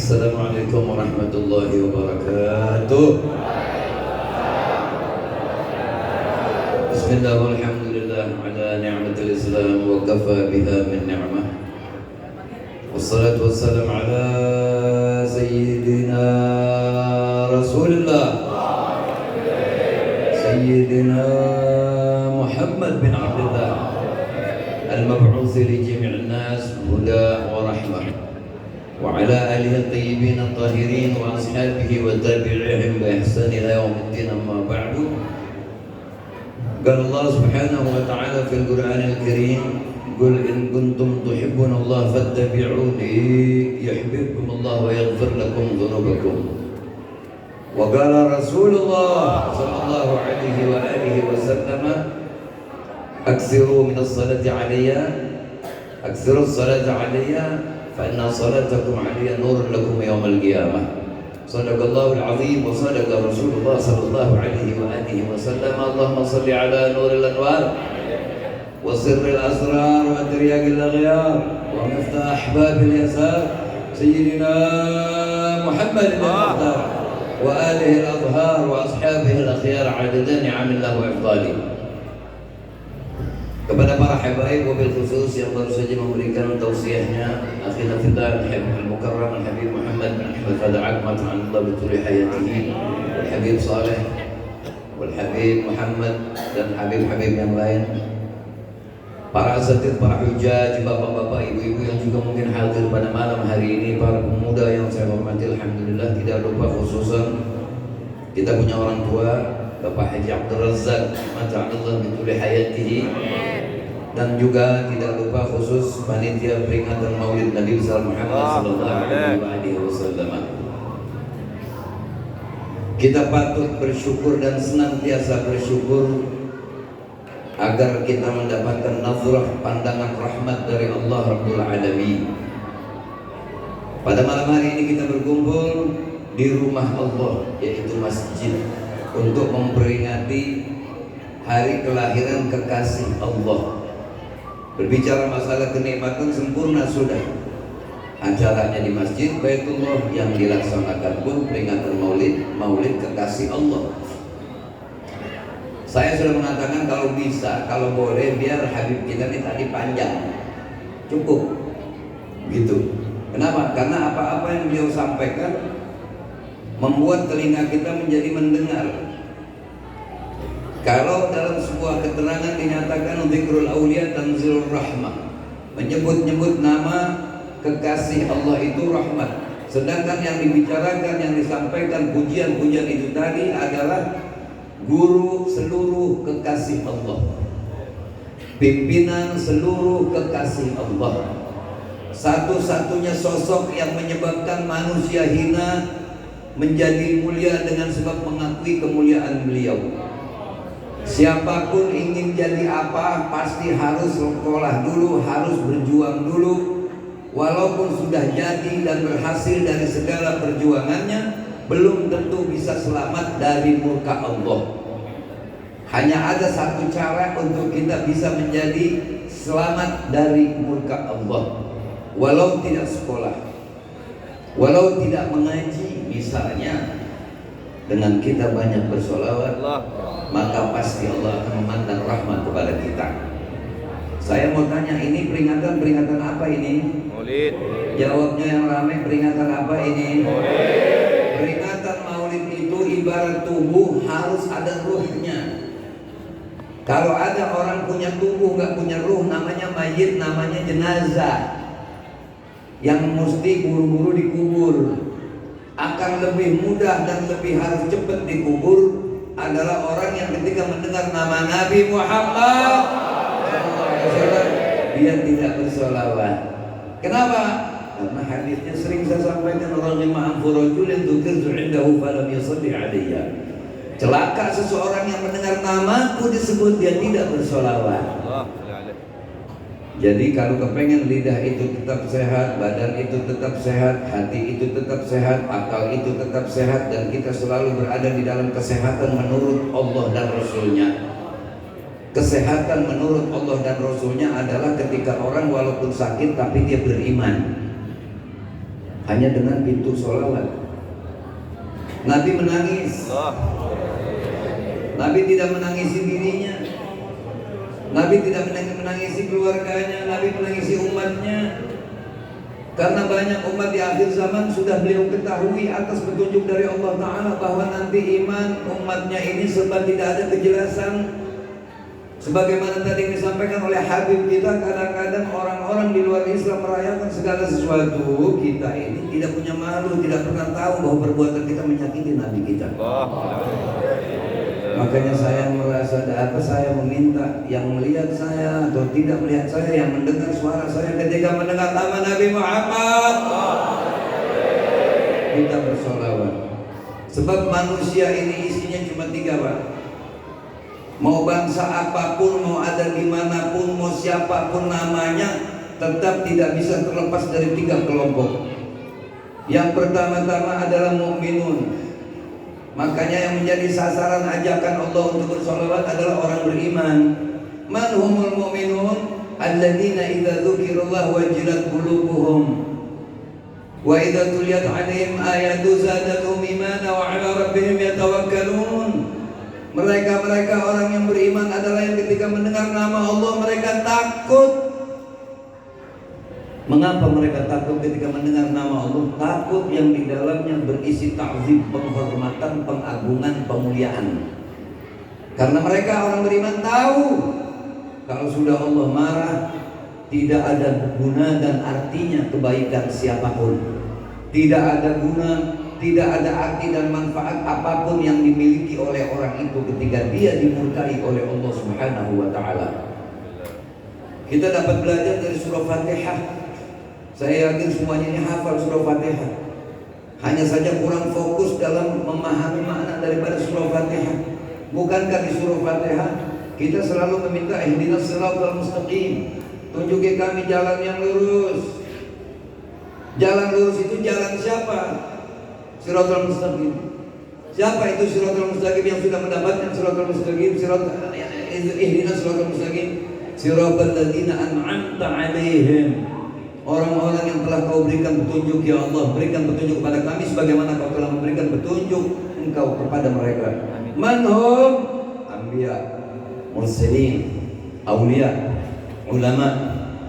Assalamualaikum warahmatullahi wabarakatuh. Bismillah walhamdulillah ala ni'matil Islam wa kafa biha min ni'mah. Wassalatu wassalam ala sayyidina Rasulillah Sayyidina Muhammad bin Abdullah al-mab'uth li jami'in nas huda wa rahmah wa ala alihi at-tayyibin at-tahirin wa ashabihi wa tabi'ihim bi ihsan ila yaumiddin, amma ba'du. Qala Allah subhanahu wa ta'ala fil Qur'anil Karim, qul in kuntum tuhibbuna Allah fattabi'uni yuhibbukum Allah wa yaghfir lakum dhunubakum. Wa qala Rasulullah sallallahu alaihi wa alihi wa sallam, aksiru min as-salati alayya, aksiru as-salati alayya fa inna salatakum alayya nurun lakum yawmal qiyamah. Sadaqallahul azim wa sadaqa Rasulullah sallallahu alaihi wa alihi wa sallam. Allahumma salli ala nuril anwar wa sirril asrar wa tiryaqil aghyar wa miftah ahbabil yasar sayyidina Muhammad al-Mukhtar wa alihi al-adhhar wa ashabihi al-akhyar adada ni'amillah wa ifdali. Kepada para habaib wabil khusus yang baru saja memberikan tausiahnya, akhina fillah al-habib al-mukarram al-habib Muhammad bin Ahmad Fada'ak mata'an Allah bituli hayatihi, al-habib Saleh wal-habib Muhammad dan habib-habib yang lain, para asatid, para hujjaj, bapak-bapak, ibu-ibu yang juga mungkin hadir pada malam hari ini, para pemuda yang saya hormati, alhamdulillah. Tidak lupa khususan kita punya orang tua Bapak Haji Abdul Razak mata'an Allah bituli hayatihi, dan juga tidak lupa khusus panitia peringatan Maulid Nabi besar Muhammad sallallahu alaihi wasallam. Kita patut bersyukur dan senantiasa bersyukur agar kita mendapatkan nazrah pandangan rahmat dari Allah Rabbul Alamin. Pada malam hari ini kita berkumpul di rumah Allah, yaitu masjid, untuk memperingati hari kelahiran kekasih Allah. Berbicara masalah kenikmatan sempurna sudah. Acaranya di Masjid Baitullah yang dilaksanakan pun peringatan Maulid kekasih Allah. Saya sudah mengatakan kalau bisa, kalau boleh biar Habib kita ini tadi panjang. Cukup. Gitu. Kenapa? Karena apa-apa yang beliau sampaikan membuat telinga kita menjadi mendengar. Kalau dalam sebuah keterangan dinyatakan dzikrul auliya tanzilur rahmah, menyebut-nyebut nama kekasih Allah itu rahmat. Sedangkan yang dibicarakan, yang disampaikan pujian-pujian itu tadi adalah guru seluruh kekasih Allah, pimpinan seluruh kekasih Allah, satu-satunya sosok yang menyebabkan manusia hina menjadi mulia dengan sebab mengakui kemuliaan beliau. Siapapun ingin jadi apa pasti harus sekolah dulu, harus berjuang dulu. Walaupun sudah jadi dan berhasil dari segala perjuangannya, belum tentu bisa selamat dari murka Allah. Hanya ada satu cara untuk kita bisa menjadi selamat dari murka Allah. Walau tidak sekolah, walau tidak mengaji, misalnya dengan kita banyak bersolawat, maka pasti Allah akan memandang rahmat kepada kita. Saya mau tanya, ini peringatan apa ini? Maulid. Jawabnya yang ramai, peringatan apa ini? Maulid. Peringatan Maulid itu ibarat tubuh, harus ada ruhnya. Kalau ada orang punya tubuh nggak punya ruh, namanya mayit, namanya jenazah, yang mesti buru-buru dikubur. Akan lebih mudah dan lebih harus cepat dikubur adalah orang yang ketika mendengar nama Nabi Muhammad dia tidak bersolawat. Kenapa? Karena hadisnya sering saya sampaikan, raghima anfu rajulin dzukirtu indahu falam yusalli alayya. Celaka seseorang yang mendengar namaku disebut dia tidak bersolawat. Jadi kalau kepengen lidah itu tetap sehat, badan itu tetap sehat, hati itu tetap sehat, akal itu tetap sehat, dan kita selalu berada di dalam kesehatan menurut Allah dan Rasulnya. Kesehatan menurut Allah dan Rasulnya adalah ketika orang walaupun sakit tapi dia beriman. hanya dengan pintu sholawat. Nabi menangis. Nabi tidak menangisi dirinya. Nabi tidak menangisi keluarganya. Nabi menangisi umatnya. Karena banyak umat di akhir zaman sudah beliau ketahui atas petunjuk dari Allah Ta'ala bahwa nanti iman umatnya ini serba tidak ada kejelasan. Sebagaimana tadi yang disampaikan oleh Habib kita, kadang-kadang orang-orang di luar Islam merayakan segala sesuatu. Kita ini tidak punya malu, tidak pernah tahu bahwa perbuatan kita menyakiti Nabi kita. Makanya saya merasa saya meminta yang melihat saya atau tidak melihat saya, yang mendengar suara saya ketika mendengar nama Nabi Muhammad, kita bersolawat. Sebab manusia ini isinya cuma 3, Pak. Mau bangsa apapun, mau ada dimanapun, mau siapapun namanya, tetap tidak bisa terlepas dari 3 kelompok. Yang pertama-tama adalah mukminun. Makanya yang menjadi sasaran ajakan Allah untuk bersolawat adalah orang beriman. Man humul mu'minun alladzina idza dzukirallahu wajilat qulubuhum wa idza tuliyat 'alaihim ayatu zadatuhum imana wa 'ala rabbihim yatawakkalun. Mereka orang yang beriman adalah yang ketika mendengar nama Allah mereka takut. Mengapa mereka takut ketika mendengar nama Allah? Takut yang di dalamnya berisi ta'zim, penghormatan, pengagungan, pemuliaan. Karena mereka orang beriman tahu kalau sudah Allah marah, tidak ada guna dan artinya kebaikan siapapun. Tidak ada guna, tidak ada arti dan manfaat apapun yang dimiliki oleh orang itu ketika dia dimurkai oleh Allah Subhanahu wa Ta'ala. Kita dapat belajar dari surah Fatihah. Saya yakin semuanya ini hafal surah Fatihah. Hanya saja kurang fokus dalam memahami makna daripada surah Fatihah. Bukankah di surah Fatihah kita selalu meminta ihdinas siratal mustaqim, tunjuki kami jalan yang lurus. Jalan lurus itu jalan siapa? Siratal mustaqim. Siapa itu siratal mustaqim yang sudah mendapatkan siratal mustaqim? Ihdinas siratal mustaqim, siratal ladzina an'amta 'alaihim. Orang-orang yang telah kau berikan petunjuk, ya Allah, berikan petunjuk kepada kami sebagaimana kau telah memberikan petunjuk engkau kepada mereka. Manhum anbiya, mursalin, aulia, ulama,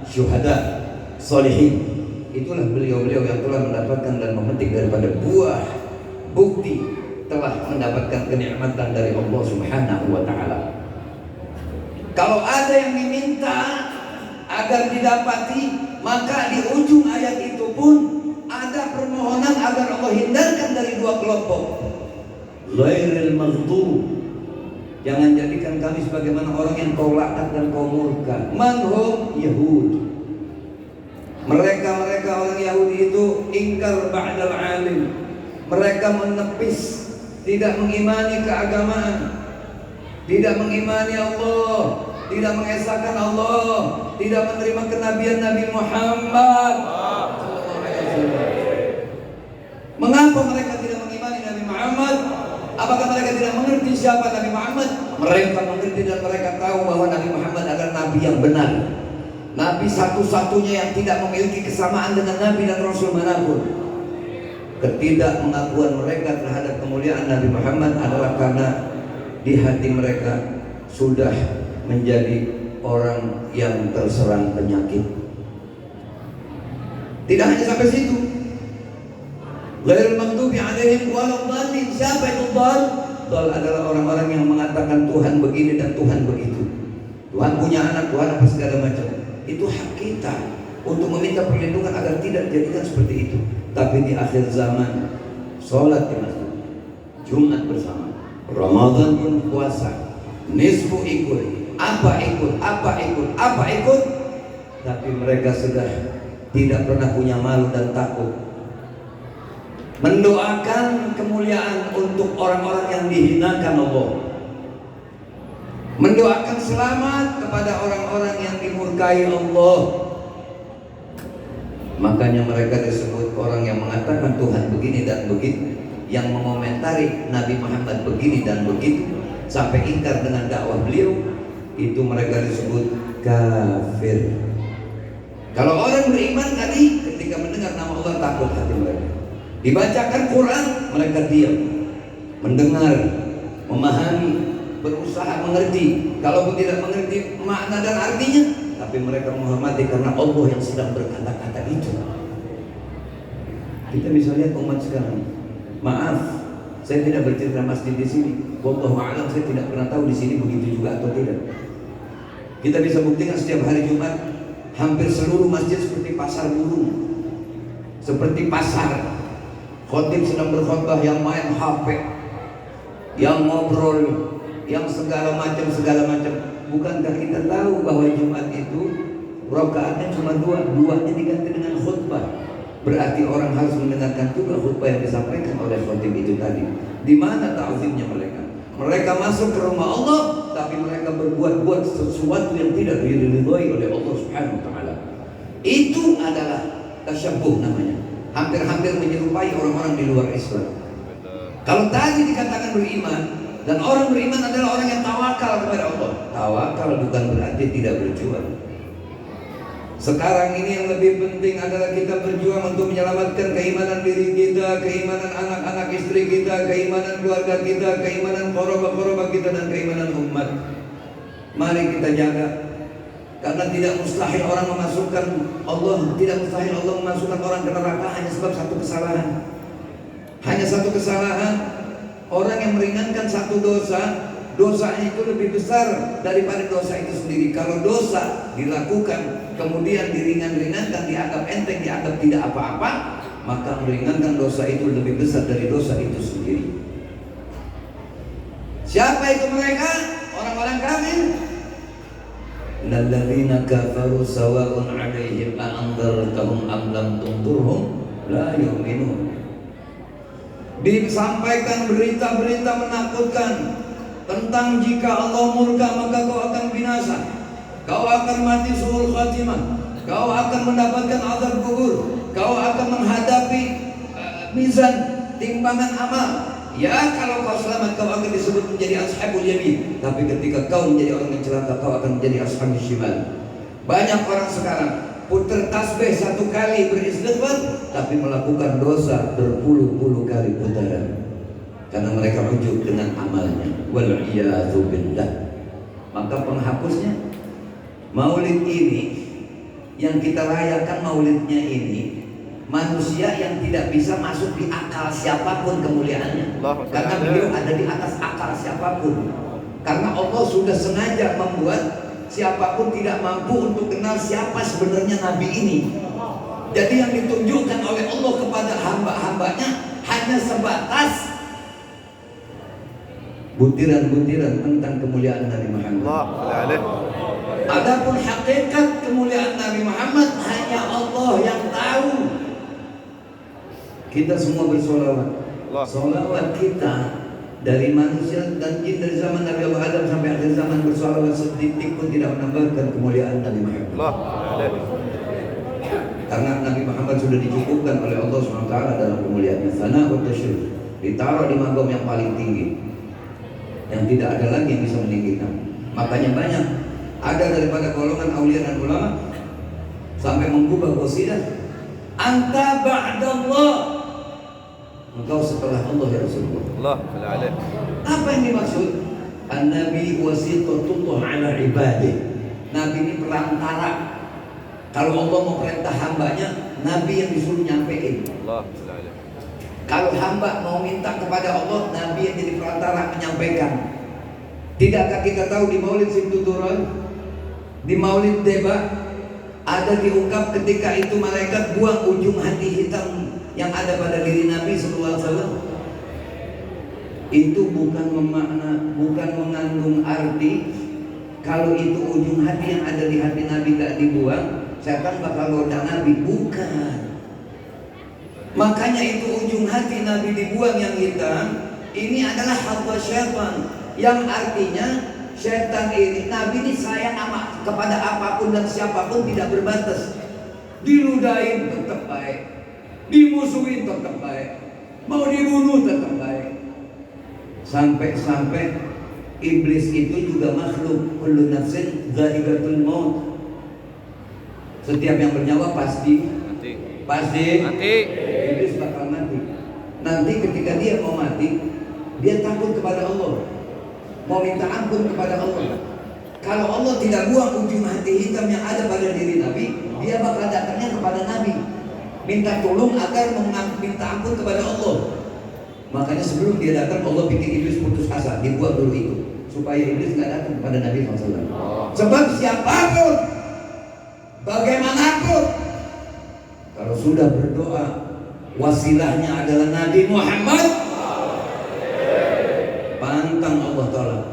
syuhada, salihin. Itulah beliau-beliau yang telah mendapatkan dan memetik daripada buah bukti telah mendapatkan kenikmatan dari Allah Subhanahu wa Ta'ala. Kalau ada yang diminta agar didapati, maka di ujung ayat itu pun ada permohonan agar Allah hindarkan dari 2 kelompok. Ghairil maghdub, jangan jadikan kami sebagaimana orang yang kau laknat dan kau murka. Manhum Yahud, mereka orang Yahudi itu ingkar ba'dal alim. Mereka menepis, tidak mengimani keagamaan, tidak mengimani Allah, tidak mengesahkan Allah, tidak menerima kenabian Nabi Muhammad. Mengapa mereka tidak mengimani Nabi Muhammad? Apakah mereka tidak mengerti siapa Nabi Muhammad? Mereka mengerti dan mereka tahu bahwa Nabi Muhammad adalah Nabi yang benar, Nabi satu-satunya yang tidak memiliki kesamaan dengan Nabi dan Rasul manapun. Ketidakmengakuan mereka terhadap kemuliaan Nabi Muhammad adalah karena di hati mereka sudah menjadi orang yang terserang penyakit. Tidak hanya sampai situ. Ghairil maghdubi 'alaihim waladdallin. Siapa itu dhal? Dhal adalah orang-orang yang mengatakan Tuhan begini dan Tuhan begitu. Tuhan punya anak, Tuhan apa segala macam. Itu hak kita untuk meminta perlindungan agar tidak dijadikan seperti itu. Tapi di akhir zaman, sholat di masjid, Jumat bersama, Ramadan pun puasa, nisfu ikut, apa ikut, tapi mereka sudah tidak pernah punya malu dan takut mendoakan kemuliaan untuk orang-orang yang dihinakan Allah, mendoakan selamat kepada orang-orang yang dimurkai Allah. Makanya mereka disebut orang yang mengatakan Tuhan begini dan begitu, yang mengomentari Nabi Muhammad begini dan begitu, sampai ingkar dengan dakwah beliau. Itu mereka disebut kafir. Kalau orang beriman tadi ketika mendengar nama Allah takut hati mereka. Dibacakan Quran mereka diam, mendengar, memahami, berusaha mengerti. Kalaupun tidak mengerti makna dan artinya, tapi mereka menghormati karena Allah yang sedang berkata-kata itu. Kita bisa lihat umat sekarang. Maaf, saya tidak bercerita masjid di sini. Wallahu a'lam, saya tidak pernah tahu di sini begitu juga atau tidak. Kita bisa buktikan setiap hari Jumat hampir seluruh masjid seperti pasar burung, seperti pasar. Khotib sedang berkhotbah, yang main HP, yang ngobrol, yang segala macam. Bukankah kita tahu bahwa Jumat itu rakaatnya cuma duanya diganti dengan khutbah? Berarti orang harus mendengarkan juga khutbah yang disampaikan oleh khotib itu tadi. Di mana ta'zimnya mereka? Mereka masuk ke rumah Allah, tapi mereka berbuat sesuatu yang tidak diridhoi oleh Allah Subhanahu wa taala. Itu adalah tasyabbuh namanya. Hampir-hampir menyerupai orang-orang di luar Islam. Kalau tadi dikatakan beriman, dan orang beriman adalah orang yang tawakal kepada Allah. Tawakal bukan berarti tidak berjuang. Sekarang ini yang lebih penting adalah kita berjuang untuk menyelamatkan keimanan diri kita, keimanan anak-anak istri kita, keimanan keluarga kita, keimanan korobah-korobah kita, dan keimanan umat. Mari kita jaga. Karena tidak mustahil orang memasukkan Allah, tidak mustahil Allah memasukkan orang ke neraka hanya sebab satu kesalahan. Hanya satu kesalahan. Orang yang meringankan satu dosa, dosanya itu lebih besar daripada dosa itu sendiri. Kalau dosa dilakukan kemudian diringan-ringankan, dianggap enteng, dianggap tidak apa-apa, maka meringankan dosa itu lebih besar dari dosa itu sendiri. Siapa itu mereka? Orang-orang kafir. Alladzina kafaru sawa'un 'alaihim a'andzartahum am lam tunzirhum la yu'minun. Disampaikan berita-berita menakutkan tentang jika Allah murka maka kau akan binasa, kau akan mati suul khatimah, kau akan mendapatkan azab kubur, kau akan menghadapi mizan timbangan amal. Ya, kalau kau selamat kau akan disebut menjadi ashabul yamin, tapi ketika kau menjadi orang yang celaka kau akan menjadi ashabul shimal. Banyak orang sekarang putar tasbih satu kali beristighfar, tapi melakukan dosa berpuluh-puluh kali putaran karena mereka ujub dengan amalnya. Wal'iyadzu billah. Maka penghapusnya maulid ini, yang kita rayakan maulidnya ini, manusia yang tidak bisa masuk di akal siapapun kemuliaannya, karena beliau ada di atas akal siapapun. Karena Allah sudah sengaja membuat siapapun tidak mampu untuk kenal siapa sebenarnya Nabi ini. Jadi yang ditunjukkan oleh Allah kepada hamba-hambanya hanya sebatas butiran-butiran tentang kemuliaan Nabi Muhammad. Adapun hakikat kemuliaan Nabi Muhammad hanya Allah yang tahu. Kita semua bersolawat. Solawat kita dari manusia dan jin dari zaman Nabi Adam sampai akhir zaman bersolawat setitik pun tidak menambahkan kemuliaan Nabi Muhammad. Karena Nabi Muhammad sudah dicukupkan oleh Allah SWT dalam kemuliaannya. Sana wa tasyrif, ditaruh di maqam yang paling tinggi, yang tidak ada lagi yang bisa meninggikan. Makanya banyak ada daripada golongan aulia dan ulama sampai mengubah qasidah, anta ba'dallah, engkau setelah Allah ya Rasulullah. Apa yang dimaksud? An-Nabi wasitotullah ala ibadih. Nabi ini perantara. Kalau Allah mau perintah hambanya, Nabi yang disuruh nyampein. Kalau hamba mau minta kepada Allah, Nabi yang jadi perantara menyampaikan. Tidakkah kita tahu di Maulid Simtuturon, di Maulid Deba, ada diungkap ketika itu malaikat buang ujung hati hitam yang ada pada diri Nabi SAW. Itu bukan mengandung arti kalau itu ujung hati yang ada di hati Nabi gak dibuang, setan bakal goda Nabi. Bukan. Makanya itu ujung hati Nabi dibuang yang hitam. Ini adalah hawa syaitan, yang artinya syaitan ini, Nabi ini sayang kepada apapun dan siapapun tidak berbatas. Diludahin tetap baik, dimusuhin tetap baik, mau dibunuh tetap baik. Sampai-sampai iblis itu juga makhluk, kullu nafsin dha'iqatul maut. Setiap yang bernyawa pasti Mati. Iblis bakal mati. Nanti ketika dia mau mati, dia takut kepada Allah, mau minta ampun kepada Allah. Kalau Allah tidak buang ujung hati hitam yang ada pada diri Nabi, dia bakal datangnya kepada Nabi, minta tolong agar minta ampun kepada Allah. Makanya sebelum dia datang, Allah bikin iblis putus asa, dibuat dulu itu, supaya iblis tidak datang kepada Nabi SAW. Sebab siapapun, bagaimanapun, kalau sudah berdoa, wasilahnya adalah Nabi Muhammad, pantang Allah tolak.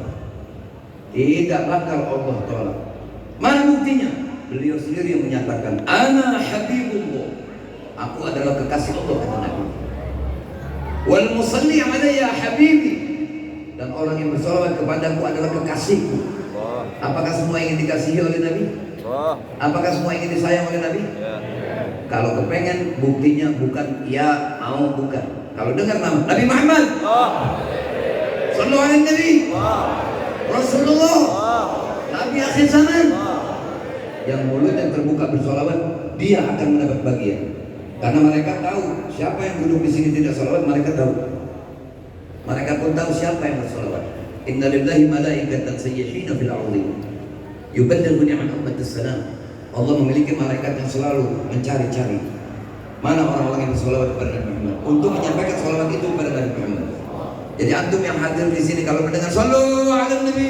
Tidak bakal Allah tolak. Mana buktinya? Beliau sendiri yang menyatakan, Ana Habibullah, aku adalah kekasih Allah, kata Nabi. Wal musalli alayya habibi, dan orang yang bersolawat kepadaku adalah kekasihku. Apakah semua ingin dikasihi oleh Nabi? Apakah semua ingin disayang oleh Nabi? Kalau kepengen, buktinya bukan ya mau, bukan. Kalau dengar nama Nabi Muhammad, sallallahu alaihi Nabi, Rasulullah, Nabi akhir zaman, yang mulut yang terbuka bersolawat, dia akan mendapat bagian. Karena mereka tahu siapa yang duduk di sini tidak solawat, mereka tahu. Mereka pun tahu siapa yang bersolawat. Inna lillahi malaikatan sayyihina fil ardi yubaddilu ni'mat ummatis salam. Allah memiliki malaikat yang selalu mencari-cari mana orang-orang yang bersolawat kepada Nabi Muhammad untuk menyampaikan solawat itu kepada Nabi Muhammad. Jadi antum yang hadir di sini kalau mendengar sallu ala Nabi,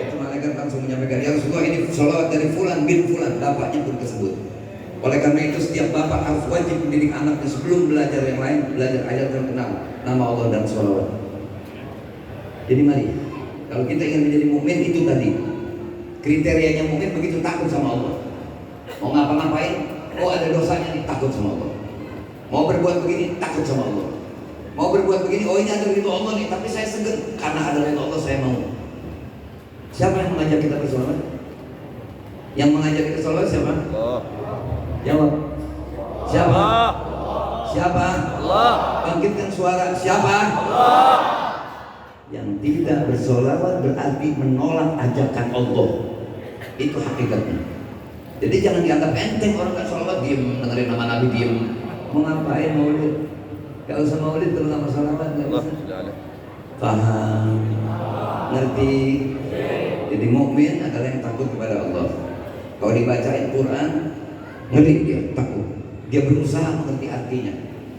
itu malaikat langsung menyampaikan, ya Rasulullah, ini solawat dari fulan bin fulan, bapaknya pun tersebut. Oleh karena itu setiap bapak harus wajib mendidik anaknya sebelum belajar yang lain, belajar ayat dan kenal nama Allah dan sholawat. Jadi mari, kalau kita ingin menjadi mukmin, itu tadi kriterianya. Mukmin begitu takut sama Allah. Mau ngapa-ngapain, oh ada dosanya nih, takut sama Allah. Mau berbuat begini, takut sama Allah. Mau berbuat begini, oh ini ada ridho Allah nih, tapi saya segan karena ada ridho Allah, saya mau. Siapa yang mengajak kita bersolawat? Yang mengajak kita bersolawat siapa? Jawab. Siapa? Siapa? Allah. Bangkitkan suara. Siapa? Allah. Yang tidak bersolawat berarti menolak ajakan Allah. Itu hakikatnya. Jadi jangan dianggap enteng orang nggak solawat, diem dengerin nama Nabi, diem. Mau ngapain maulid? Gak usah maulid kalau nggak solawat, nggak bisa. Paham? Ngerti? Jadi mukmin adalah yang takut kepada Allah. Kalau dibacain Quran, ngeri dia, takut. Dia berusaha mengerti artinya.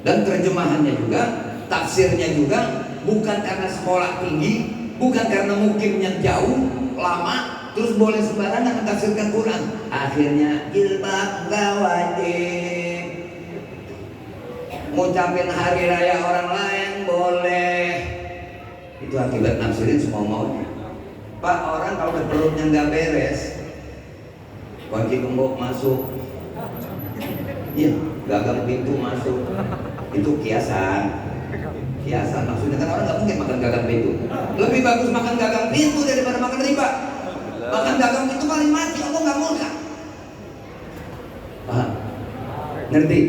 Dan terjemahannya juga, tafsirnya juga, bukan karena sekolah tinggi, bukan karena mukimnya jauh, lama, terus boleh sembarangan mentafsirkan Quran. Akhirnya jilbab gak wajib, ngucapin hari raya orang lain boleh. Itu akibat nafsirin semua maunya. Pak, orang kalau perutnya nggak beres, kunci gembok masuk, iya, gagang pintu masuk, itu kiasan. Kiasan maksudnya kan orang nggak mungkin makan gagang pintu. Lebih bagus makan gagang pintu daripada makan riba. Makan gagang pintu paling mati, Allah nggak murka. Paham? Ngerti?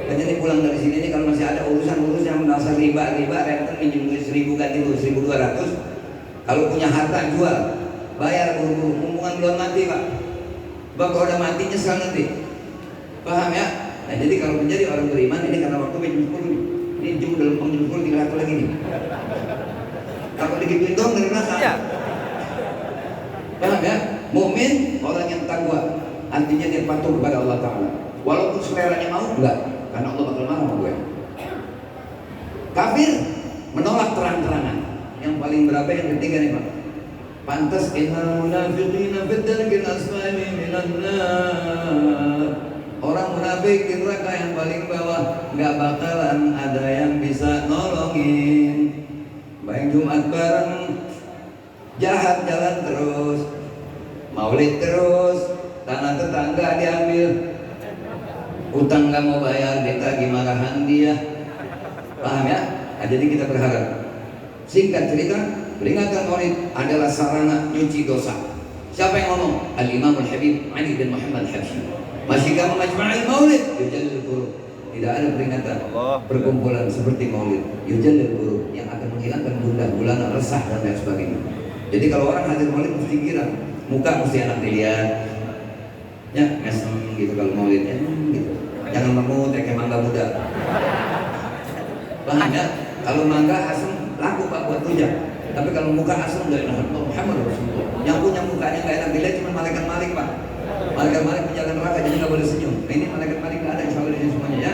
Kayaknya nih pulang dari sini nih kalau masih ada urusan yang dasar riba, renten minjem 1.000 ganti 1.200. Kalau punya harta jual, bayar buru-buru, mumpung belum mati Pak. Sebab kalau udah mati nyesel nanti. Paham ya? Nah jadi kalau menjadi orang beriman ini karena waktu jam 10 nih. Ini jam udah lempeng jam 10 tinggal satu lagi nih. Kalau digituin dong dari belakang. Ya. Paham ya? Mukmin orang yang takwa, artinya dia patuh kepada Allah Ta'ala. Walaupun seleranya mau, enggak, karena Allah bakal marah sama gue. Kafir menolak terang-terangan. Yang paling berapa yang ketiga nih Pak? Pantas innal munafiqina fid darkil asfali minan nar. Orang munafik di neraka yang paling bawah, nggak bakalan ada yang bisa nolongin. Baik Jumat bareng, jahat jalan terus, maulid terus, tanah tetangga diambil, utang nggak mau bayar, ditagih marahan dia. Paham ya? Nah, jadi kita berharap. Singkat cerita, peringatan maulid adalah sarana nyuci dosa. Siapa yang ngomong? Al-Imam Al-Habib Ali bin Muhammad Habsyi. Masih kamu majma'il maulid yujallil qulub. Tidak ada peringatan perkumpulan seperti maulid yujallil qulub yang akan menghilangkan gundah gulana, resah dan lain sebagainya. Jadi kalau orang hadir maulid mesti girang, muka mesti enak dilihat, Ya, ngesem gitu kalau mau lihatnya gitu. Jangan memut kayak mangga muda. Paham ya? Kalau mangga asam laku Pak buat rujak. Tapi kalau muka asam enggak enak. Muhammad Rasulullah. Yang punya mukanya enggak enak dilihat cuma malaikat malik Pak. Malaikat malik penjaga neraka jadi enggak boleh senyum. Nah, ini malaikat malik enggak ada yang selalu di sini semuanya ya.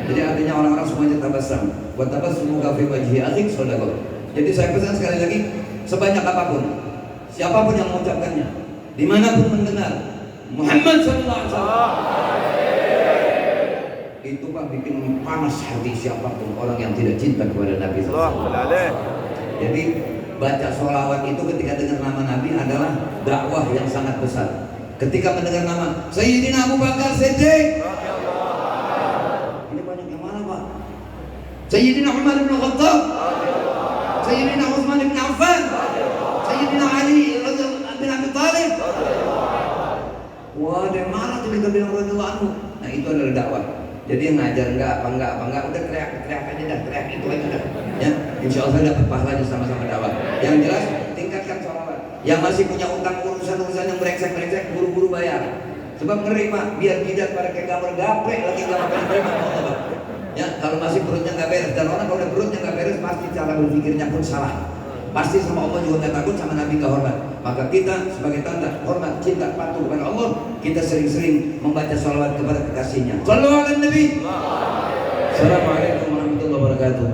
Jadi artinya orang-orang semuanya tabassum. Wa tabassumu fi wajhi akhik shadaqah. Jadi saya pesan sekali lagi, sebanyak apapun, siapapun yang mengucapkannya, dimanapun mendengar Muhammad sallallahu alaihi wasallam, itu Pak bikin panas hati siapapun orang yang tidak cinta kepada Nabi sallallahu alaihi wasallam. Jadi baca sholawat itu ketika dengar nama Nabi adalah dakwah yang sangat besar. Ketika mendengar nama Sayyidina Abu Bakar Siddiq, ini banyak yang mana Pak? Sayyidina Umar bin Khattab, Sayyidina Utsman bin Affan, Sayyidina Ali bin Abi Thalib. Wah, dari mana tuh kita bilang radhiyallahu anhu? Nah, itu adalah dakwah. Jadi yang ngajar enggak, udah teriak aja dah, teriak itu aja dah. Ya, insya Allah dapat pahalanya sama-sama dakwah. Yang jelas tingkatkan sholawat. Yang masih punya utang urusan yang brengsek buru-buru bayar. Sebab ngeri Pak, biar tidak pada kayak gambar gaplek lagi gambar preman. Ya, kalau masih perutnya nggak beres, dan orang kalau udah perutnya nggak beres pasti cara berpikirnya pun salah. Pasti sama Allah juga nggak takut, sama Nabi nggak hormat. Maka kita sebagai tanda hormat, cinta, patuh kepada Allah, kita sering-sering membaca sholawat kepada kekasihnya. Shallallahu alaihi Nabi. Assalamualaikum warahmatullahi wabarakatuh.